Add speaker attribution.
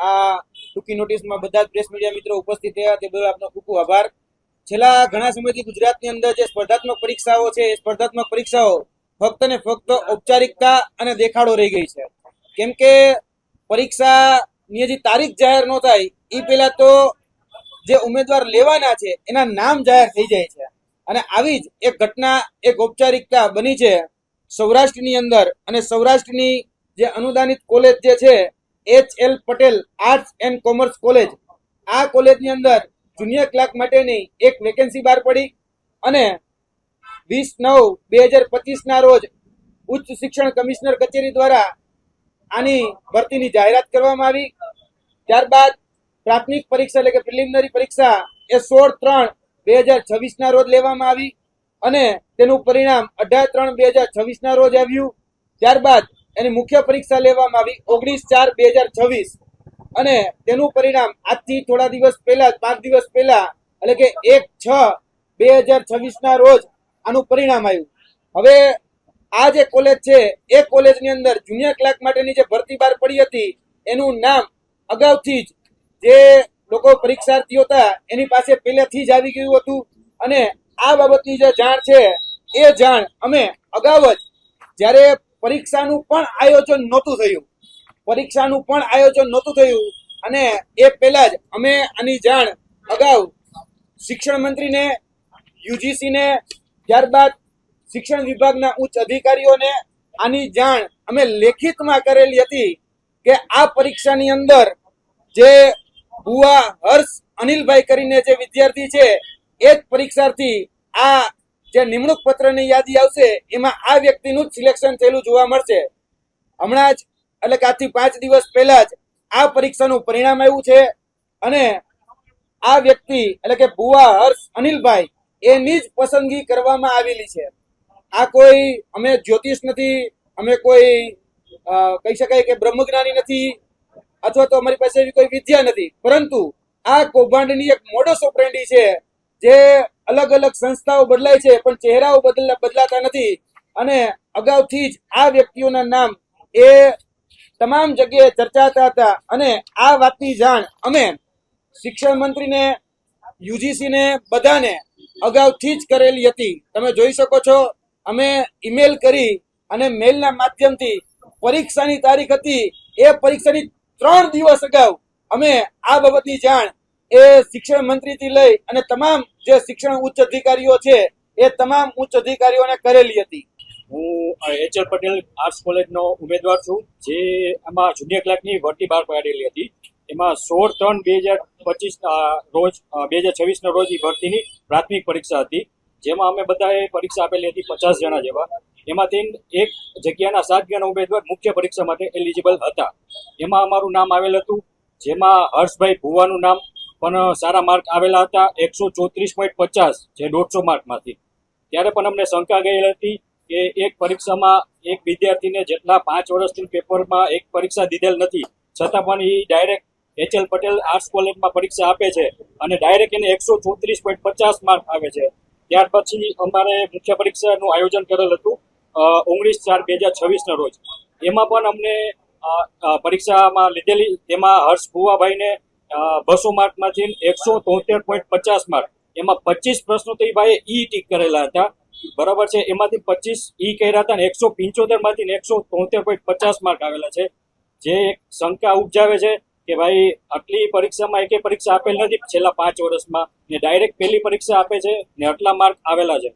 Speaker 1: આ ટૂંકી નોટિસમાં બધા જ પ્રેસ મીડિયા મિત્રો ઉપસ્થિત થયા તે બદલ આપનો ખૂબ ખૂબ આભાર. છેલ્લા ઘણા સમયથી ગુજરાતની અંદર જે સ્પર્ધાત્મક પરીક્ષાઓ છે એ સ્પર્ધાત્મક પરીક્ષાઓ ફક્ત ને ફક્ત ઔપચારિકતા અને દેખાડો રહી ગઈ છે. કેમ કે પરીક્ષાની હજી તારીખ જાહેર ન થાય એ પહેલા તો જે ઉમેદવાર લેવાના છે એના નામ જાહેર થઈ જાય છે. અને આવી જ એક ઘટના, એક ઔપચારિકતા બની છે સૌરાષ્ટ્રની અંદર. અને સૌરાષ્ટ્રની જે અનુદાનિત કોલેજ જે છે HL Patel arts and commerce college, આ કોલેજની અંદર જુનિયર ક્લાર્ક માટેની એક વેકેન્સી બહાર પડી અને 20/9/2025 રોજ ઉચ્ચ શિક્ષણ કમિશનર કચેરી દ્વારા આની ભરતીની જાહેરાત કરવામાં આવી. ત્યારબાદ પ્રાથમિક પરીક્ષા એટલે કે પ્રિલિમિનરી પરીક્ષા એ 16/3/2026 રોજ લેવામાં આવી અને તેનું પરિણામ 18/3/2026 રોજ આવ્યું. ત્યારબાદ એની મુખ્ય પરીક્ષા લેવામાં આવી 19/4/2026 અને તેનું પરિણામ આજથી થોડા દિવસ પહેલા, 5 દિવસ પહેલા એટલે કે 1/6/2026 રોજ આનું પરિણામ આવ્યું. હવે આ જે કોલેજ છે એ કોલેજની અંદર જુનિયર ક્લાર્ક માટેની જે ભરતી બહાર પડી હતી એનું નામ અગાઉથી જ જે લોકો પરીક્ષાર્થીઓ હતા એની પાસે પહેલેથી જ આવી ગયું હતું. અને આ બાબતની જે જાણ છે એ જાણ અમે અગાઉ જ જ્યારે પરીક્ષાનું પણ આયોજન નહોતું થયું અને એ પહેલા જ અમે આની જાણ અગાઉ શિક્ષણ મંત્રીને, યુજીસીને, ત્યારબાદ શિક્ષણ વિભાગના ઉચ્ચ અધિકારીઓને આની જાણ અમે લેખિતમાં કરેલી હતી કે આ પરીક્ષાની અંદર જે ભુવા હર્ષ અનિલભાઈ કરીને જે વિદ્યાર્થી છે એ જ પરીક્ષાર્થી આ જે નિમણૂક પત્રની યાદી આવશે એમાં આ વ્યક્તિનું જ સિલેક્શન થયેલું જોવા મળશે. હમણાં જ એટલે કે આજથી 5 દિવસ પહેલા જ આ પરીક્ષાનું પરિણામ આવ્યું છે અને આ વ્યક્તિ એટલે કે ભુવા હર્ષ અનિલભાઈ એની જ પસંદગી કરવામાં આવેલી છે. આ કોઈ અમે જ્યોતિષ નથી, અમે કોઈ કહી શકાય કે બ્રહ્મજ્ઞાની નથી અથવા તો અમારી પાસે એવી કોઈ વિદ્યા નથી, પરંતુ આ કૌભાંડની એક મોડસ ઓપરેન્ડી છે. જે અલગ અલગ સંસ્થાઓ બદલાય છે પણ ચહેરાઓ બદલાતા નથી અને અગાઉથી જ આ વ્યક્તિઓના નામ એ તમામ જગ્યાએ ચર્ચાતા હતા અને આ વાતની જાણ અમે શિક્ષણ મંત્રીને, યુજીસીને બધાને અગાઉથી જ કરેલી હતી. તમે જોઈ શકો છો અમે ઈમેલ કરી અને મેલના માધ્યમથી પરીક્ષાની તારીખ હતી એ પરીક્ષાની 3 દિવસ અગાઉ અમે આ બાબતની જાણ એ શિક્ષણ મંત્રીથી લઈ અને તમામ જે શિક્ષણ ઉચ્ચ અધિકારીઓ છે એ તમામ ઉચ્ચ અધિકારીઓને કરેલી હતી.
Speaker 2: હું HL પટેલ આર્ટ્સ કોલેજનો ઉમેદવાર છું, જે આમાં જુનિયર ક્લાર્કની ભરતી બહાર પાડેલી હતી. એમાં 16/3/2025 રોજ 2026 રોજ એ ભરતીની પ્રાથમિક પરીક્ષા હતી, જેમાં અમે બધાએ પરીક્ષા આપેલી હતી 50 જણા જેવા. એમાંથી એક જગ્યાના 7 જણા ઉમેદવાર મુખ્ય પરીક્ષા માટે એલિજિબલ હતા. એમાં અમારું નામ આવેલ હતું, જેમાં હર્ષભાઈ ભુવાનું નામ પણ સારા માર્ક આવેલા હતા 134.50 જે 150 માર્કમાંથી. ત્યારે પણ અમને શંકા ગયેલી હતી કે એક પરીક્ષામાં એક વિદ્યાર્થીને જેટલા 5 વર્ષથી પેપરમાં એક પરીક્ષા દીધેલ નથી છતાં પણ એ ડાયરેક્ટ HL પટેલ આર્ટ્સ કોલેજમાં પરીક્ષા આપે છે અને ડાયરેક્ટ એને 134.50 માર્ક આવે છે. ત્યાર પછી અમારે મુખ્ય પરીક્ષાનું આયોજન કરેલ હતું 19/4/2026 રોજ. એમાં પણ અમને પરીક્ષામાં લીધેલી, તેમાં હર્ષ ભુવાભાઈને 200 માર્કમાંથી 173.50 માર્ક, એમાં 25 પ્રશ્નો તો એ ભાઈએ ઈ ટીક કરેલા હતા, બરાબર છે. એમાંથી 25 ઈ કર્યા હતા અને 175 માંથી 173.50 માર્ક આવેલા છે. જે એક શંકા ઉપજાવે છે કે ભાઈ આટલી પરીક્ષામાં એકે પરીક્ષા આપેલ નથી છેલ્લા 5 વર્ષમાં ને ડાયરેક્ટ પહેલી પરીક્ષા આપે છે ને આટલા માર્ક આવેલા છે.